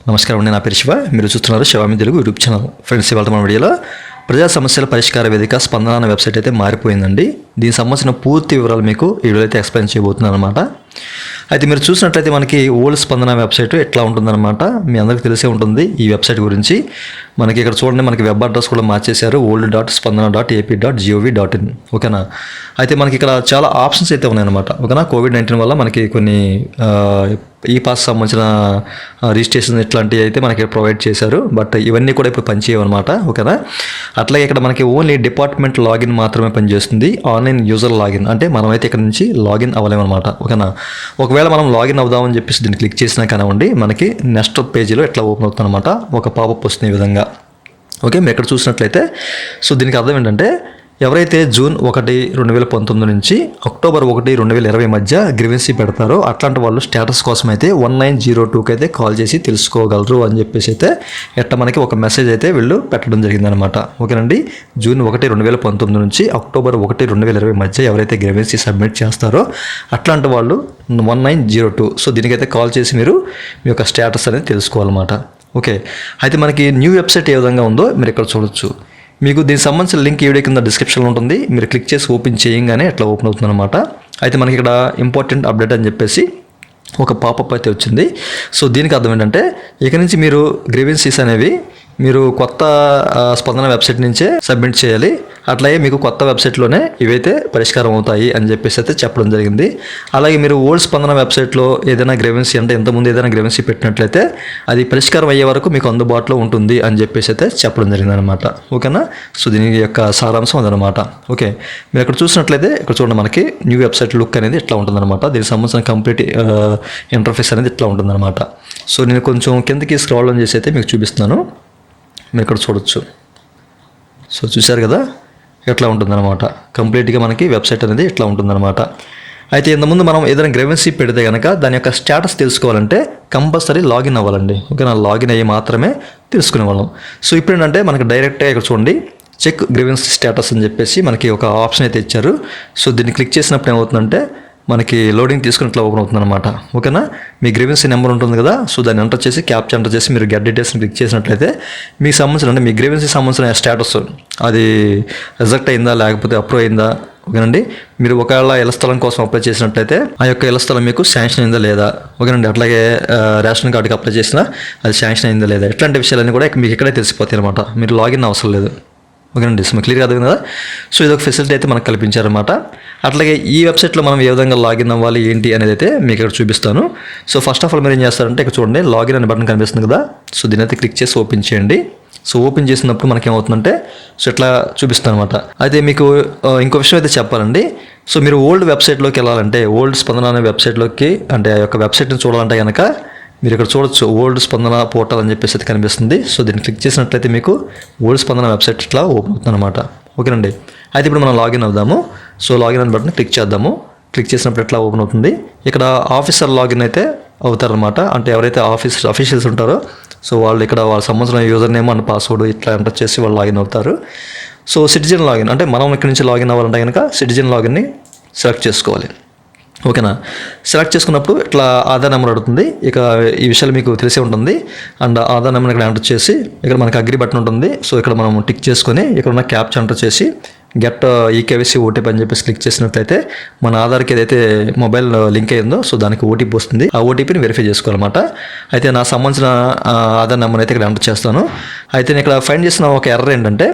నమస్కారం అండి, నా పేరు శివ. మీరు చూస్తున్నారు Shivami Telugu YouTube channel. Friends, ఇవాళ మన వీడియోలో ప్రజా సమస్యల పరిష్కార వేదిక స్పందన అనే వెబ్సైట్ అయితే మారిపోయిందండి. దీనికి సంబంధించిన పూర్తి వివరాలు మీకు ఈ వీడియో అయితే ఎక్స్ప్లెయిన్ చేయబోతున్నాను అనమాట. అయితే మీరు చూసినట్లయితే మనకి ఓల్డ్ స్పందన వెబ్సైట్ ఎట్లా ఉంటుందన్నమాట. మీ అందరికీ తెలిసే ఉంటుంది ఈ వెబ్సైట్ గురించి. మనకి ఇక్కడ చూడండి, మనకి వెబ్ అడ్రస్ కూడా మార్చేశారు, old.spandana.ap.gov.in. ఓకేనా. అయితే మనకి ఇక్కడ చాలా ఆప్షన్స్ అయితే ఉన్నాయన్నమాట. ఓకేనా. కోవిడ్-19 వల్ల మనకి కొన్ని ఈ పాస్ సంబంధించిన రిజిస్ట్రేషన్ ఇట్లాంటివి అయితే మనకి ప్రొవైడ్ చేశారు. బట్ ఇవన్నీ కూడా ఇప్పుడు పనిచేయవన్నమాట. ఓకేనా. అట్లాగే ఇక్కడ మనకి ఓన్లీ డిపార్ట్మెంట్ లాగిన్ మాత్రమే పనిచేస్తుంది. ఆన్లైన్ యూజర్ లాగిన్ అంటే మనమైతే ఇక్కడ నుంచి లాగిన్ అవ్వలేమన్నమాట. ఓకేనా. ఒకవేళ మనం లాగిన్ అవుదామని చెప్పేసి దీన్ని క్లిక్ చేసినా కానివ్వండి, మనకి నెక్స్ట్ పేజీలో ఎట్లా ఓపెన్ అవుతుంది అనమాట. ఒక పాపప్ వస్తుంది ఈ విధంగా. ఓకే, మీరు ఇక్కడ చూసినట్లయితే దీనికి అర్థం ఏంటంటే, ఎవరైతే జూన్ 1, 2019 నుంచి అక్టోబర్ 1, 2020 మధ్య గ్రీవెన్సీ పెడతారో అట్లాంటి వాళ్ళు స్టేటస్ కోసం అయితే 1902కి అయితే కాల్ చేసి తెలుసుకోగలరు అని చెప్పేసి అయితే మనకి ఒక మెసేజ్ అయితే వీళ్ళు పెట్టడం జరిగిందనమాట. ఓకేనండి. జూన్ 1, 2019 నుంచి అక్టోబర్ 1, 2020 మధ్య ఎవరైతే గ్రీవెన్సీ సబ్మిట్ చేస్తారో అట్లాంటి వాళ్ళు 1902. దీనికైతే కాల్ చేసి మీరు మీ యొక్క స్టేటస్ అనేది తెలుసుకోవాలన్నమాట. ఓకే. అయితే మనకి న్యూ వెబ్సైట్ ఏ విధంగా ఉందో మీరు ఇక్కడ చూడొచ్చు. మీకు దీనికి సంబంధించిన లింక్ ఈ వీడియో కింద డిస్క్రిప్షన్లో ఉంటుంది. మీరు క్లిక్ చేసి ఓపెన్ చేయగానే ఎట్లా ఓపెన్ అవుతుంది అనమాట. అయితే మనకి ఇక్కడ ఇంపార్టెంట్ అప్డేట్ అని చెప్పేసి ఒక పాపప్ అయితే వచ్చింది. దీనికి అర్థం ఏంటంటే, ఇక నుంచి మీరు గ్రీవెన్సీస్ అనేవి మీరు కొత్త స్పందన వెబ్సైట్ నుంచే సబ్మిట్ చేయాలి. అట్లాగే మీకు కొత్త వెబ్సైట్లోనే ఇవైతే పరిష్కారం అవుతాయి అని చెప్పేసి అయితే చెప్పడం జరిగింది. అలాగే మీరు ఓల్డ్ స్పందన వెబ్సైట్లో ఏదైనా గ్రీవెన్సీ అంటే ఇంతకుముందు ఏదైనా గ్రీవెన్సీ పెట్టినట్లయితే అది పరిష్కారం అయ్యే వరకు మీకు అందుబాటులో ఉంటుంది అని చెప్పేసి అయితే చెప్పడం జరిగింది అనమాట. ఓకేనా. దీని యొక్క సారాంశం అదనమాట. ఓకే, మీరు ఇక్కడ చూసినట్లయితే ఇక్కడ చూడండి, మనకి న్యూ వెబ్సైట్ లుక్ అనేది ఇట్లా ఉంటుందన్నమాట. దీనికి సంబంధించిన కంప్లీట్ ఇంటర్ఫేస్ అనేది ఇట్లా ఉంటుందన్నమాట. నేను కొంచెం కిందకి స్క్రాల్ ఆన్ చేసి అయితే మీకు చూపిస్తున్నాను. మీరు ఇక్కడ చూడొచ్చు. చూశారు కదా, ఎట్లా ఉంటుందన్నమాట. కంప్లీట్గా మనకి వెబ్సైట్ అనేది ఇట్లా ఉంటుందన్నమాట. అయితే ఇంతకుముందు మనం ఏదైనా గ్రీవెన్సీ పెడితే కనుక దాని యొక్క స్టేటస్ తెలుసుకోవాలంటే కంపల్సరీ లాగిన్ అవ్వాలండి. ఓకేనా. లాగిన్ అయ్యి మాత్రమే తెలుసుకునేవాళ్ళం. ఇప్పుడు ఏంటంటే మనకి డైరెక్ట్గా ఇక్కడ చూడండి, చెక్ గ్రీవెన్సీ స్టేటస్ అని చెప్పేసి మనకి ఒక ఆప్షన్ అయితే ఇచ్చారు. దీన్ని క్లిక్ చేసినప్పుడు ఏమవుతుందంటే మనకి లోడింగ్ తీసుకుని ఇట్లా ఓపెన్ అవుతుంది అనమాట. ఓకేనా. మీ గ్రీవెన్సీ నెంబర్ ఉంటుంది కదా, దాన్ని ఎంటర్ చేసి క్యాప్చా ఎంటర్ చేసి మీరు గెట్ డీటెయిల్స్ని క్లిక్ చేసినట్లయితే మీకు సంబంధించిన అంటే మీ గ్రీవెన్సీ సంబంధించిన స్టేటస్ అది రిజెక్ట్ అయిందా లేకపోతే అప్రూవ్ అయిందా. ఓకేనండి. మీరు ఒకవేళ ఇళ్ల స్థలం కోసం అప్లై చేసినట్లయితే ఆ యొక్క ఇళ్ల స్థలం మీకు శాంక్షన్ అయిందా లేదా. ఓకేనండి. అట్లాగే రేషన్ కార్డుకి అప్లై చేసినా అది శాంక్షన్ అయిందా లేదా. ఇట్లాంటి విషయాలన్నీ కూడా మీకు ఇక్కడే తెలిసిపోతాయి అనమాట. మీరు లాగిన్ అవసరం లేదు. ఓకేనండి. క్లియర్గా అర్థం కదా. ఇదొక ఫెసిలిటీ అయితే మనకు కల్పించారనమాట. అట్లాగే ఈ వెబ్సైట్లో మనం ఏ విధంగా లాగిన్ అవ్వాలి ఏంటి అనేది అయితే మీకు ఇక్కడ చూపిస్తాను. ఫస్ట్ ఆఫ్ ఆల్ మీరు ఏం చేస్తారంటే ఇక్కడ చూడండి, లాగిన్ అనే బటన్ కనిపిస్తుంది కదా. దీని అయితే క్లిక్ చేసి ఓపెన్ చేయండి. ఓపెన్ చేసినప్పుడు మనకి ఏమవుతుందంటే ఇట్లా చూపిస్తాను అనమాట. అయితే మీకు ఇంకో విషయం అయితే చెప్పాలండి. మీరు ఓల్డ్ వెబ్సైట్లోకి వెళ్ళాలంటే, ఓల్డ్ స్పందన అనే వెబ్సైట్లోకి అంటే ఆ యొక్క వెబ్సైట్ని చూడాలంటే కనుక మీరు ఇక్కడ చూడొచ్చు, ఓల్డ్ స్పందన పోర్టల్ అని చెప్పేసి అయితే కనిపిస్తుంది. దీన్ని క్లిక్ చేసినట్లయితే మీకు ఓల్డ్ స్పందన వెబ్సైట్ ఇట్లా ఓపెన్ అవుతుంది అనమాట. ఓకేనండి. అయితే ఇప్పుడు మనం లాగిన్ అవుదాము. లాగిన్ అని బటన్ క్లిక్ చేద్దాము. క్లిక్ చేసినప్పుడు ఎట్లా ఓపెన్ అవుతుంది. ఇక్కడ ఆఫీసర్ లాగిన్ అయితే అవుతారనమాట. అంటే ఎవరైతే అఫీషియల్స్ ఉంటారో వాళ్ళు ఇక్కడ వాళ్ళ సంబంధించిన యూజర్ నేమ్ అండ్ పాస్వర్డ్ ఇట్లా ఎంటర్ చేసి వాళ్ళు లాగిన్ అవుతారు. సిటిజన్ లాగిన్ అంటే మనం ఇక్కడ నుంచి లాగిన్ అవ్వాలంటే కనుక సిటిజన్ లాగిన్ని సెలెక్ట్ చేసుకోవాలి. ఓకేనా. సెలెక్ట్ చేసుకున్నప్పుడు ఇట్లా ఆధార్ నెంబర్ అడుగుతుంది. ఇక ఈ విషయాలు మీకు తెలిసే ఉంటుంది. అండ్ ఆధార్ నెంబర్ ఇక్కడ ఎంటర్ చేసి ఇక్కడ మనకి అగ్రి బటన్ ఉంటుంది. ఇక్కడ మనం టిక్ చేసుకొని ఇక్కడ ఉన్న క్యాప్చా ఎంటర్ చేసి గెట్ ఈకేవైసీ ఓటీపీ అని చెప్పేసి క్లిక్ చేసినట్లయితే మన ఆధార్కి ఏదైతే మొబైల్ లింక్ అయ్యిందో దానికి ఓటీపీ వస్తుంది. ఆ ఓటీపీని వెరిఫై చేసుకోవాలన్నమాట. అయితే నా సంబంధించిన ఆధార్ నెంబర్ అయితే ఇక్కడ ఎంటర్ చేస్తాను. అయితే నేను ఇక్కడ ఫైండ్ చేసిన ఒక ఎర్రర్ ఏంటంటే,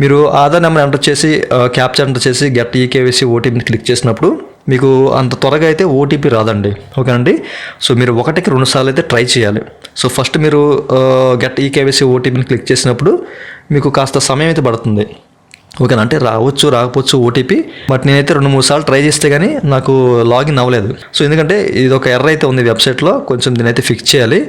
మీరు ఆధార్ నెంబర్ ఎంటర్ చేసి క్యాప్చా ఎంటర్ చేసి గెట్ ఈకేవైసీ ఓటీపీని క్లిక్ చేసినప్పుడు మీకు అంత త్వరగా అయితే ఓటీపీ రాదండి. ఓకేనండి. మీరు 1కి 2 సార్లు అయితే ట్రై చేయాలి. ఫస్ట్ మీరు గెట్ ఈకేవైసీ ఓటీపీని క్లిక్ చేసినప్పుడు మీకు కాస్త సమయం అయితే పడుతుంది. ఓకేనా. అంటే రావచ్చు రాకపోవచ్చు ఓటీపీ. బట్ నేనైతే 2-3 సార్లు ట్రై చేస్తే కానీ నాకు లాగిన్ అవ్వలేదు. ఎందుకంటే ఇది ఒక ఎర్రర్ అయితే ఉంది వెబ్సైట్లో. కొంచెం దీని అయితే ఫిక్స్ చేయాలి.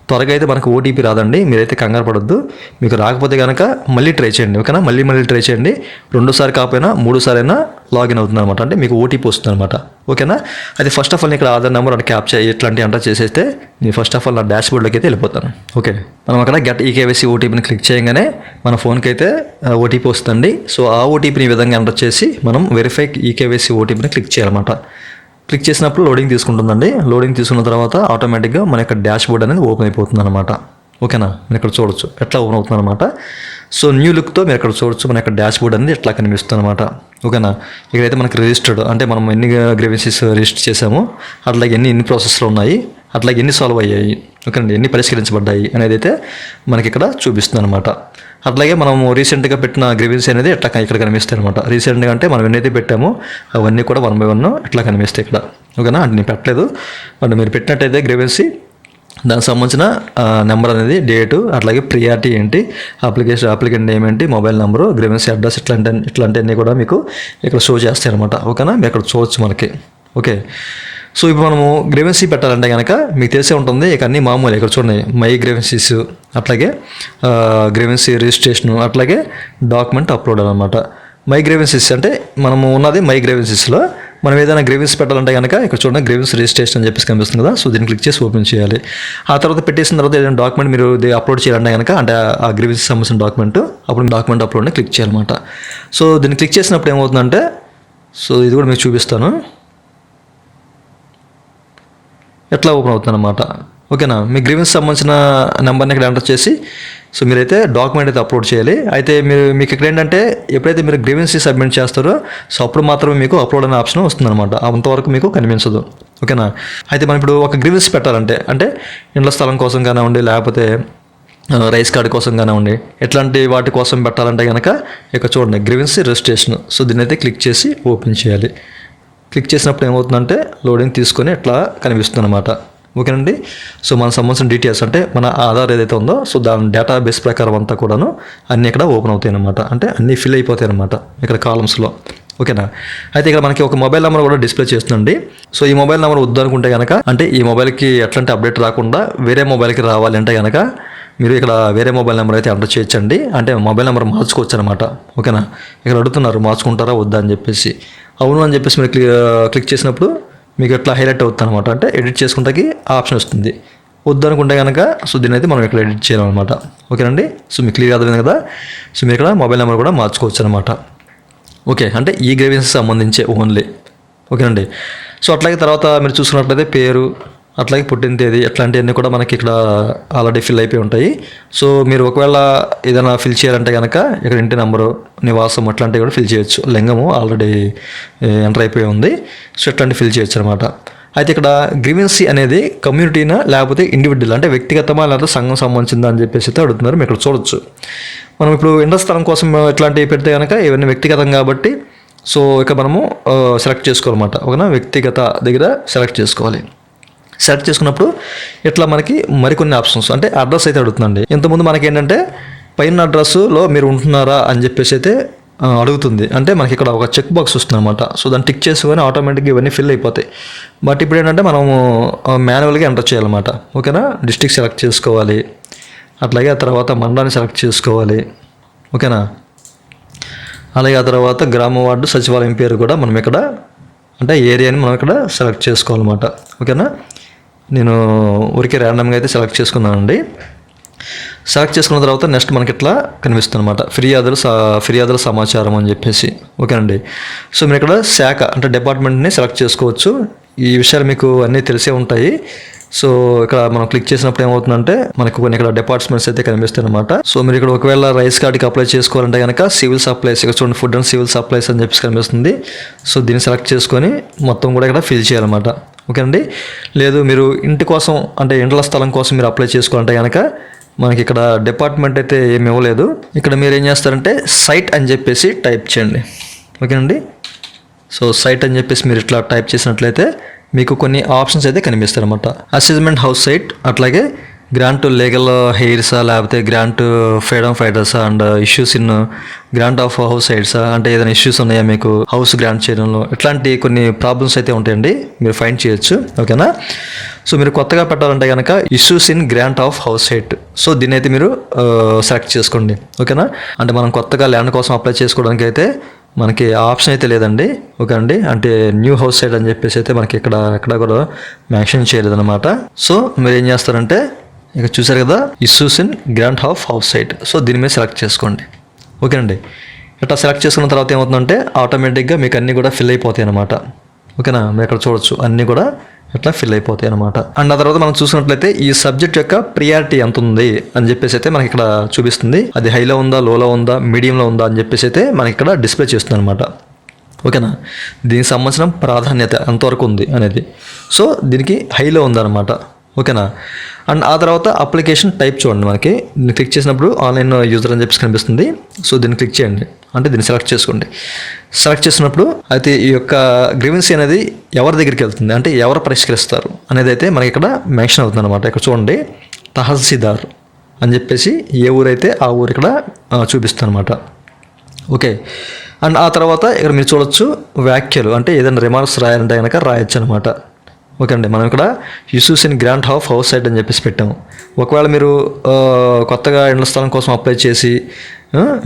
త్వరగా అయితే మనకు ఓటీపీ రాదండి. మీరైతే కంగారు పడొద్దు. మీకు రాకపోతే కనుక మళ్ళీ ట్రై చేయండి. ఓకేనా. మళ్ళీ ట్రై చేయండి. 2 సార్లు కాకపోయినా 3 సార్లు అయినా లాగిన్ అవుతుంది అనమాట. అంటే మీకు ఓటీపీ వస్తుంది అనమాట. ఓకేనా. అయితే ఫస్ట్ ఆఫ్ ఆల్ ఇక్కడ ఆధార్ నెంబర్ అండ్ క్యాప్చా ఇట్లాంటివి ఎంటర్ చేసేస్తే నేను ఫస్ట్ ఆఫ్ ఆల్ నా డాష్ బోర్డ్లోకి అయితే వెళ్ళిపోతాను. ఓకే, మనం అక్కడ గెట్ ఈకేవైసీ ఓటీపీని క్లిక్ చేయగానే మన ఫోన్కి అయితే ఓటీపీ వస్తుంది. ఆ ఓటీపీని ఈ విధంగా ఎంటర్ చేసి మనం వెరిఫై ఈకేవైసీ ఓటీపీని క్లిక్ చేయాలన్నమాట. క్లిక్ చేసినప్పుడు లోడింగ్ తీసుకుంటుందండి. లోడింగ్ తీసుకున్న తర్వాత ఆటోమేటిక్గా మన యొక్క డాష్ బోర్డ్ అనేది ఓపెన్ అయిపోతుంది అనమాట. ఓకేనా, మీరు ఇక్కడ చూడొచ్చు ఎట్లా ఓపెన్ అవుతుంది అనమాట. సో న్యూ లుక్తో మీరు ఇక్కడ చూడొచ్చు మన యొక్క డాష్ బోర్డ్ అనేది ఎట్లా కనిపిస్తుంది అనమాట. ఓకేనా, ఇక్కడైతే మనకి రిజిస్టర్డ్ అంటే మనం ఎన్ని గ్రీవెన్సెస్ రిజిస్టర్ చేసాము, అట్లాగే ఎన్ని ప్రాసెస్లో ఉన్నాయి, అట్లాగే ఎన్ని సాల్వ్ అయ్యాయి, ఓకేనండి, ఎన్ని పరిష్కరించబడ్డాయి అనేది అయితే మనకి ఇక్కడ చూపిస్తుంది అనమాట. అట్లాగే మనము రీసెంట్గా పెట్టిన గ్రీవెన్స్ అనేది ఎట్లా ఇక్కడ కనిపిస్తాయి అనమాట. రీసెంట్గా అంటే మనం ఎన్నైతే పెట్టామో అవన్నీ కూడా 1 by 1 ఎట్లా కనిపిస్తాయి ఇక్కడ. ఓకేనా, అంటే నేను పెట్టలేదు, బట్ మీరు పెట్టినట్టయితే గ్రీవెన్సీ దానికి సంబంధించిన నెంబర్ అనేది, డేటు, అట్లాగే ప్రియారిటీ ఏంటి, అప్లికెంట్ నేమ్ ఏంటి, మొబైల్ నెంబరు, గ్రీవెన్స్ అడ్రస్ ఇట్లాంటివన్నీ కూడా మీకు ఇక్కడ షో చేస్తాయి అనమాట. ఓకేనా, మీరు ఇక్కడ చూడవచ్చు మనకి. ఓకే, సో ఇప్పుడు మనము గ్రీవెన్సీ పెట్టాలంటే కనుక మీకు తెలిసే ఉంటుంది, ఇక అన్నీ మామూలు. ఇక్కడ చూడండి మై గ్రీవెన్సీస్, అట్లాగే గ్రీవెన్సీ రిజిస్ట్రేషను, అట్లాగే డాక్యుమెంట్ అప్లోడ్ అనమాట. మై గ్రీవెన్సీస్ అంటే మనము ఉన్నది మై గ్రీవెన్సీస్లో. మనం ఏదైనా గ్రీవెన్స్ పెట్టాలంటే కనుక ఇక్కడ చూడండి గ్రీవెన్స్ రిజిస్ట్రేషన్ అని చెప్పేసి కనిపిస్తుంది కదా. సో దీన్ని క్లిక్ చేసి ఓపెన్ చేయాలి. ఆ తర్వాత పెట్టేసిన తర్వాత ఏదైనా డాక్యుమెంట్ మీరు అప్లోడ్ చేయాలంటే కనుక, అంటే ఆ గ్రీవెన్స్ సంబంధించిన డాక్యుమెంట్, అప్పుడు డాక్యుమెంట్ అప్లోడ్ని క్లిక్ చేయాలన్నమాట. సో దీన్ని క్లిక్ చేసినప్పుడు ఏమవుతుందంటే, సో ఇది కూడా మీకు చూపిస్తాను ఎట్లా ఓపెన్ అవుతుంది అనమాట. ఓకేనా, మీ గ్రీవెన్స్ సంబంధించిన నెంబర్ని ఇక్కడ ఎంటర్ చేసి సో మీరైతే డాక్యుమెంట్ అయితే అప్లోడ్ చేయాలి. అయితే మీకు ఇక్కడ ఏంటంటే ఎప్పుడైతే మీరు గ్రీవెన్సీ సబ్మిట్ చేస్తారో సో అప్పుడు మాత్రమే మీకు అప్లోడ్ అనే ఆప్షన్ వస్తుందన్నమాట. అంతవరకు మీకు కనిపించదు. ఓకేనా, అయితే మనం ఇప్పుడు ఒక గ్రీవెన్స్ పెట్టాలంటే, అంటే ఇండ్ల స్థలం కోసం కానివ్వండి, లేకపోతే రైస్ కార్డు కోసం కానివ్వండి, ఎట్లాంటి వాటి కోసం పెట్టాలంటే కనుక ఇక్కడ చూడండి గ్రీవెన్సీ రిజిస్ట్రేషన్. సో దీన్ని అయితే క్లిక్ చేసి ఓపెన్ చేయాలి. క్లిక్ చేసినప్పుడు ఏమవుతుందంటే లోడింగ్ తీసుకొని ఎట్లా కనిపిస్తుంది అనమాట. ఓకేనండి, సో మన సంబంధించిన డీటెయిల్స్ అంటే మన ఆధార్ ఏదైతే ఉందో సో దాని డేటాబేస్ ప్రకారం అంతా కూడాను అన్నీ ఇక్కడ ఓపెన్ అవుతాయి అనమాట. అంటే అన్నీ ఫిల్ అయిపోతాయి అనమాట ఇక్కడ కాలమ్స్లో. ఓకేనా, అయితే ఇక్కడ మనకి ఒక మొబైల్ నెంబర్ కూడా డిస్ప్లే చేస్తుందండి. సో ఈ మొబైల్ నెంబర్ వద్దనుకుంటే కనుక, అంటే ఈ మొబైల్కి ఎట్లాంటి అప్డేట్ రాకుండా వేరే మొబైల్కి రావాలి అంటే కనుక మీరు ఇక్కడ వేరే మొబైల్ నెంబర్ అయితే ఎంటర్ చేయొచ్చండి. అంటే మొబైల్ నెంబర్ మార్చుకోవచ్చు అనమాట. ఓకేనా, ఇక్కడ అడుగుతున్నారు మార్చుకుంటారా వద్దా అని చెప్పేసి. అవును అని చెప్పేసి మీరు క్లిక్ చేసినప్పుడు మీకు ఎట్లా హైలైట్ అవుతుంది అనమాట. అంటే ఎడిట్ చేసుకుంటాకి ఆప్షన్ వస్తుంది. వద్దు అనుకుంటే కనుక సో దీన్ని అయితే మనం ఇక్కడ ఎడిట్ చేయాలన్నమాట. ఓకేనండి, సో మీకు క్లియర్ అర్థమైంది కదా. సో మీరు ఇక్కడ మొబైల్ నెంబర్ కూడా మార్చుకోవచ్చు అనమాట. ఓకే, అంటే ఈ గ్రీవెన్సెస్ సంబంధించే ఓన్లీ. ఓకేనండి, సో అట్లాగే తర్వాత మీరు చూసుకున్నట్లయితే పేరు, అట్లాగే పుట్టిన తేదీ, ఇట్లాంటివన్నీ కూడా మనకి ఇక్కడ ఆల్రెడీ ఫిల్ అయిపోయి ఉంటాయి. సో మీరు ఒకవేళ ఏదైనా ఫిల్ చేయాలంటే కనుక ఇక్కడ ఇంటి నెంబరు, నివాసం అట్లాంటివి కూడా ఫిల్ చేయొచ్చు. లింగము ఆల్రెడీ ఎంటర్ అయిపోయి ఉంది. సో ఇట్లాంటివి ఫిల్ చేయొచ్చు అనమాట. అయితే ఇక్కడ గ్రీవెన్సీ అనేది కమ్యూనిటీనా లేకపోతే ఇండివిజువల్, అంటే వ్యక్తిగతమా లేకపోతే సంఘం సంబంధించిందా అని చెప్పేసి అయితే అడుగుతున్నారు. మీరు ఇక్కడ చూడొచ్చు. మనం ఇప్పుడు ఇండ్ల స్థలం కోసం ఇట్లాంటివి పెడితే కనుక ఇవన్నీ వ్యక్తిగతం కాబట్టి సో ఇక మనము సెలెక్ట్ చేసుకోవాలన్నమాట. ఓకేనా, వ్యక్తిగత దగ్గర సెలెక్ట్ చేసుకోవాలి. సెలెక్ట్ చేసుకున్నప్పుడు ఇట్లా మనకి మరికొన్ని ఆప్షన్స్, అంటే అడ్రస్ అయితే అడుగుతుందండి. ఇంతకుముందు మనకి ఏంటంటే పైన అడ్రస్లో మీరు ఉంటున్నారా అని చెప్పేసి అయితే అడుగుతుంది. అంటే మనకి ఇక్కడ ఒక చెక్ బాక్స్ వస్తుంది అనమాట. సో దాన్ని టిక్ చేసుకొని ఆటోమేటిక్గా ఇవన్నీ ఫిల్ అయిపోతాయి. బట్ ఇప్పుడు ఏంటంటే మనము మాన్యువల్గా ఎంటర్ చేయాలన్నమాట. ఓకేనా, డిస్ట్రిక్ట్ సెలెక్ట్ చేసుకోవాలి, అట్లాగే ఆ తర్వాత మండలాన్ని సెలెక్ట్ చేసుకోవాలి. ఓకేనా, అలాగే ఆ తర్వాత గ్రామ వార్డు సచివాలయం పేరు కూడా మనం ఇక్కడ, అంటే ఏరియాని మనం ఇక్కడ సెలెక్ట్ చేసుకోవాలన్నమాట. ఓకేనా, నేను ఊరికే ర్యాండమ్గా అయితే సెలెక్ట్ చేసుకున్నానండి. సెలెక్ట్ చేసుకున్న తర్వాత నెక్స్ట్ మనకి ఇట్లా కనిపిస్తుంది అనమాట, ఫిర్యాదుల సమాచారం అని చెప్పేసి. ఓకేనండి, సో మీరు ఇక్కడ శాఖ అంటే డిపార్ట్మెంట్ని సెలెక్ట్ చేసుకోవచ్చు. ఈ విషయాలు మీకు అన్నీ తెలిసే ఉంటాయి. సో ఇక్కడ మనం క్లిక్ చేసినప్పుడు ఏమవుతుందంటే మనకు కొన్ని ఇక్కడ డిపార్ట్మెంట్స్ అయితే కనిపిస్తాయి అనమాట. సో మీరు ఇక్కడ ఒకవేళ రైస్ కార్డ్కి అప్లై చేసుకోవాలంటే కనుక సివిల్ సప్లైస్, ఇక్కడ చూడండి ఫుడ్ అండ్ సివిల్ సప్లైస్ అని చెప్పేసి కనిపిస్తుంది. సో దీన్ని సెలెక్ట్ చేసుకొని మొత్తం కూడా ఇక్కడ ఫిల్ చేయాలన్నమాట. ఓకే అండి, లేదు మీరు ఇంటి కోసం అంటే ఇండ్ల స్థలం కోసం మీరు అప్లై చేసుకోవాలంటే కనుక మనకి ఇక్కడ డిపార్ట్మెంట్ అయితే ఏమి ఇవ్వలేదు. ఇక్కడ మీరు ఏం చేస్తారంటే సైట్ అని చెప్పేసి టైప్ చేయండి. ఓకేనండి, సో సైట్ అని చెప్పేసి మీరు ఇట్లా టైప్ చేసినట్లయితే మీకు కొన్ని ఆప్షన్స్ అయితే కనిపిస్తాయి అనమాట. అసెస్మెంట్ హౌస్ సైట్, అట్లాగే గ్రాంట్ లీగల్ హెయిర్సా, లేకపోతే గ్రాంట్ ఫ్రీడమ్ ఫైటర్సా, and issues in grant of house సైట్సా, అంటే ఏదైనా ఇష్యూస్ ఉన్నాయా మీకు హౌస్ గ్రాంట్ చేయడంలో, ఇట్లాంటి కొన్ని ప్రాబ్లమ్స్ అయితే ఉంటాయండి, మీరు ఫైండ్ చేయొచ్చు. ఓకేనా, సో మీరు కొత్తగా పెట్టాలంటే కనుక issues in grant of house site, so దీన్ని అయితే మీరు సెలెక్ట్ చేసుకోండి. ఓకేనా, అంటే మనం కొత్తగా ల్యాండ్ కోసం అప్లై చేసుకోవడానికి అయితే మనకి ఆప్షన్ అయితే లేదండి. ఓకే అండి, అంటే న్యూ హౌస్ సైట్ అని చెప్పేసి అయితే మనకి ఎక్కడ కూడా మెన్షన్ చేయలేదన్నమాట. సో మీరు ఏం చేస్తారంటే ఇక చూసారు కదా issues in grant of house site, so దీని మీద సెలెక్ట్ చేసుకోండి. ఓకేనండి, ఇట్లా సెలెక్ట్ చేసుకున్న తర్వాత ఏమవుతుందంటే ఆటోమేటిక్గా మీకు అన్నీ కూడా ఫిల్ అయిపోతాయి అనమాట. ఓకేనా, మీరు ఇక్కడ చూడొచ్చు అన్నీ కూడా ఇట్లా ఫిల్ అయిపోతాయి అనమాట. అండ్ ఆ తర్వాత మనం చూసినట్లయితే ఈ సబ్జెక్ట్ యొక్క ప్రియారిటీ ఎంత ఉంది అని చెప్పేసి అయితే మనకి ఇక్కడ చూపిస్తుంది. అది హైలో ఉందా, లోలో ఉందా, మీడియంలో ఉందా అని చెప్పేసి అయితే మనకి ఇక్కడ డిస్ప్లే చేస్తుంది అనమాట. ఓకేనా, దీనికి సంబంధించిన ప్రాధాన్యత ఎంతవరకు ఉంది అనేది. సో దీనికి హైలో ఉందన్నమాట. ఓకేనా. అండ్ ఆ తర్వాత అప్లికేషన్ టైప్ చూడండి, మనకి దీన్ని క్లిక్ చేసినప్పుడు ఆన్లైన్ యూజర్ అని చెప్పేసి కనిపిస్తుంది. సో దీన్ని క్లిక్ చేయండి, అంటే దీన్ని సెలెక్ట్ చేసుకోండి. సెలెక్ట్ చేసినప్పుడు అయితే ఈ యొక్క గ్రీవెన్సీ అనేది ఎవరి దగ్గరికి వెళ్తుంది, అంటే ఎవరు పరిష్కరిస్తారు అనేది అయితే మనకి ఇక్కడ మెన్షన్ అవుతుంది అనమాట. ఇక్కడ చూడండి, తహసీల్దార్ అని చెప్పేసి ఏ ఊరైతే ఆ ఊరు ఇక్కడ చూపిస్తుంది అనమాట. ఓకే. అండ్ ఆ తర్వాత ఇక్కడ మీరు చూడొచ్చు వ్యాఖ్యలు, అంటే ఏదైనా రిమార్క్స్ రాయాలంటే కనుక రాయొచ్చు అనమాట. ఓకే అండి, మనం ఇక్కడ issues in grant of house site అని చెప్పేసి పెట్టాము. ఒకవేళ మీరు కొత్తగా ఇండ్ల స్థలం కోసం అప్లై చేసి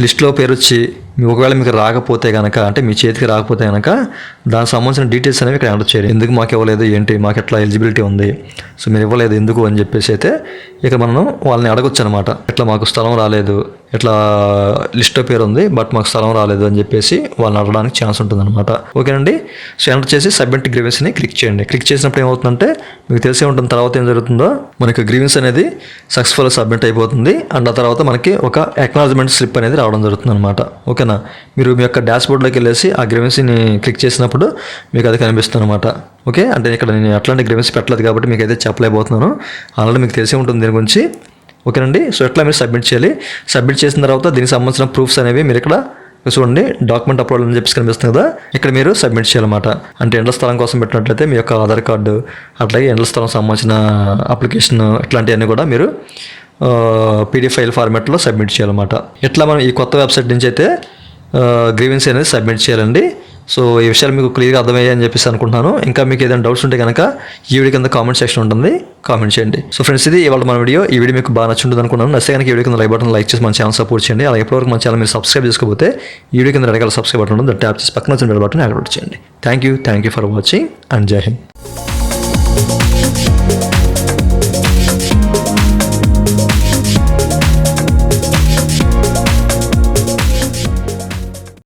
లిస్ట్లో పేరు వచ్చి ఒకవేళ మీకు రాకపోతే కనుక, అంటే మీ చేతికి రాకపోతే కనుక దానికి సంబంధించిన డీటెయిల్స్ అనేవి ఇక్కడ ఎంటర్ చేయాలి. ఎందుకు మాకు ఇవ్వలేదు, ఏంటి, మాకు ఎట్లా ఎలిజిబిలిటీ ఉంది, సో మీరు ఇవ్వలేదు ఎందుకు అని చెప్పేసి అయితే ఇక మనం వాళ్ళని అడగొచ్చు అనమాట. ఇట్లా మాకు స్థలం రాలేదు, ఇట్లా లిస్ట్లో పేరు ఉంది బట్ మాకు స్థలం రాలేదు అని చెప్పేసి వాళ్ళని అడగడానికి ఛాన్స్ ఉంటుందన్నమాట. ఓకేనండి. సో ఎంటర్ చేసి సబ్మిట్ గ్రీవెన్స్ని క్లిక్ చేయండి. క్లిక్ చేసినప్పుడు ఏమవుతుందంటే మీకు తెలిసే ఉంటుంది తర్వాత ఏం జరుగుతుందో, మనకి గ్రీవెన్స్ అనేది సక్సెస్ఫుల్గా సబ్మిట్ అయిపోతుంది. అండ్ ఆ తర్వాత మనకి ఒక అక్నాలజ్మెంట్ స్లిప్ అనేది రావడం జరుగుతుంది అనమాట. ఓకేనా, మీరు మీ యొక్క డాష్బోర్డ్లోకి వెళ్ళేసి ఆ గ్రీవెన్సీని క్లిక్ చేసినప్పుడు మీకు అది కనిపిస్తుంది అనమాట. ఓకే, అంటే ఇక్కడ నేను అట్లాంటి గ్రీవెన్స్ పెట్టలేదు కాబట్టి మీకు అయితే చెప్పలేకపోతున్నాను, ఆల్రెడీ మీకు తెలిసే ఉంటుంది దీని గురించి. ఓకేనండి. సో ఎట్లా మీరు సబ్మిట్ చేయాలి, సబ్మిట్ చేసిన తర్వాత దీనికి సంబంధించిన ప్రూఫ్స్ అనేవి మీరు ఇక్కడ చూడండి, డాక్యుమెంట్ అప్లోడ్ అని చెప్పేసి కనిపిస్తుంది కదా, ఇక్కడ మీరు సబ్మిట్ చేయాలన్నమాట. అంటే ఎండ్ల స్థలం కోసం పెట్టినట్లయితే మీ యొక్క ఆధార్ కార్డు, అట్లాగే ఎండ్ల స్థలం సంబంధించిన అప్లికేషన్, ఇట్లాంటివన్నీ కూడా మీరు పీడిఎఫ్ ఫైల్ ఫార్మాట్లో సబ్మిట్ చేయాలన్నమాట. ఇట్లా మనం ఈ కొత్త వెబ్సైట్ నుంచి అయితే గ్రీవెన్స్ అనేది సబ్మిట్ చేయాలండి. సో ఈ విషయాలు మీకు క్లియర్గా అర్థమయ్యాయని చెప్పేసి అనుకుంటున్నాను. ఇంకా మీకు ఏదైనా డౌట్స్ ఉంటే కనుక ఈ వీడియో కింద కామెంట్ సెక్షన్ ఉంటుంది, కామెంట్ చేయండి. సో ఫ్రెండ్స్, ఇది ఇవాళ మన వీడియో. ఈ వీడియో మీకు బాగా నచ్చుంటుంది అనుకున్నాను. నచ్చితే కనుక ఈ వీడియో కింద లైక్ బటన్ లైక్ చేసి మన ఛానల్ సపోర్ట్ చేయండి. అలాగే ఎప్పటివరకు మన ఛానల్ మీరు సబ్స్క్రైబ్ చేసుకోకపోతే ఈ వీడియో కింద రకాల సబ్స్క్రైబ్ బటన్ ఉంటుంది, ట్యాప్ చేసి పక్కన వచ్చిన బెల్ బటన్ యాక్టివేట్ చేయండి. Thank you for watching and జై హింద్.